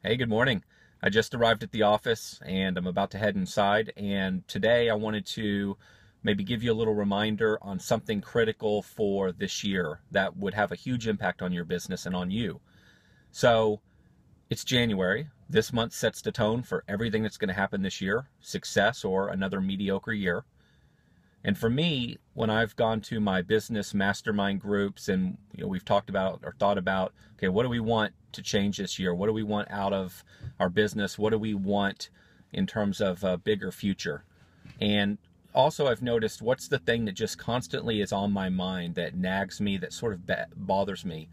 Hey, good morning. I just arrived at the office and I'm about to head inside. And today I wanted to maybe give you a little reminder on something critical for this year that would have a huge impact on your business and on you. So it's January. This month sets the tone for everything that's going to happen this year, success or another mediocre year. And for me, when I've gone to my business mastermind groups and we've talked about or thought about, okay, what do we want to change this year? What do we want out of our business? What do we want in terms of a bigger future? And also I've noticed what's the thing that just constantly is on my mind that nags me, that sort of bothers me.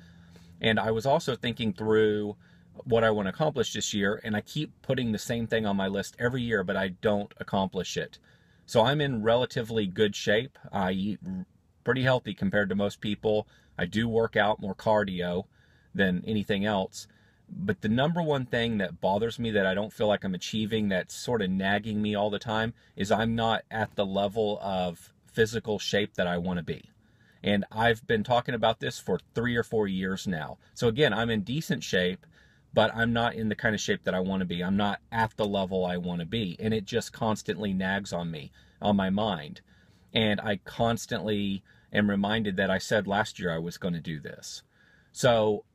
And I was also thinking through what I want to accomplish this year, and I keep putting the same thing on my list every year, but I don't accomplish it. So I'm in relatively good shape. I eat pretty healthy compared to most people. I do work out, more cardio than anything else. But the number one thing that bothers me that I don't feel like I'm achieving, that's sort of nagging me all the time, is I'm not at the level of physical shape that I want to be. And I've been talking about this for 3 or 4 years now. So again, I'm in decent shape, but I'm not in the kind of shape that I want to be. I'm not at the level I want to be. And it just constantly nags on me, on my mind. And I constantly am reminded that I said last year I was going to do this. So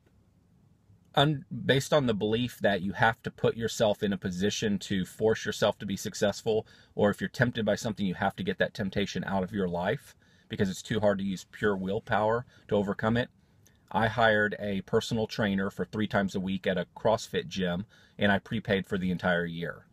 based on the belief that you have to put yourself in a position to force yourself to be successful, or if you're tempted by something, you have to get that temptation out of your life because it's too hard to use pure willpower to overcome it. I hired a personal trainer for 3 times a week at a CrossFit gym, and I prepaid for the entire year.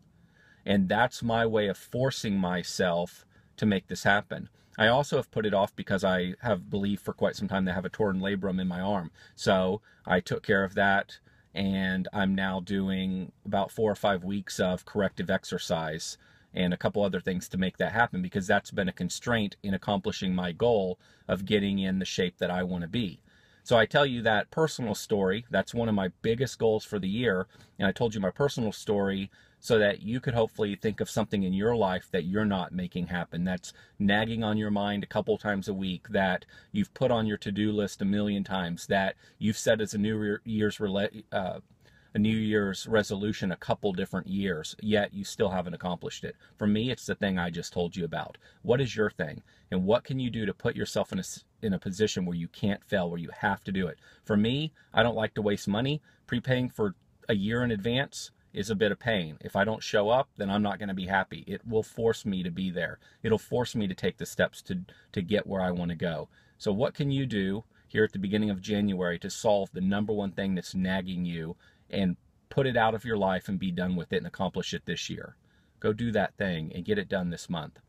And that's my way of forcing myself to make this happen. I also have put it off because I have believed for quite some time that I have a torn labrum in my arm. So I took care of that, and I'm now doing about 4 or 5 weeks of corrective exercise and a couple other things to make that happen, because that's been a constraint in accomplishing my goal of getting in the shape that I want to be. So I tell you that personal story. That's one of my biggest goals for the year. And I told you my personal story so that you could hopefully think of something in your life that you're not making happen, that's nagging on your mind a couple times a week, that you've put on your to-do list a million times, that you've set as a New Year's resolution a couple different years, yet you still haven't accomplished it. For me, it's the thing I just told you about. What is your thing? And what can you do to put yourself in a position where you can't fail, where you have to do it? For me, I don't like to waste money. Prepaying for a year in advance is a bit of pain. If I don't show up, then I'm not going to be happy. It will force me to be there. It'll force me to take the steps to get where I want to go. So what can you do here at the beginning of January to solve the number one thing that's nagging you and put it out of your life and be done with it and accomplish it this year? Go do that thing and get it done this month.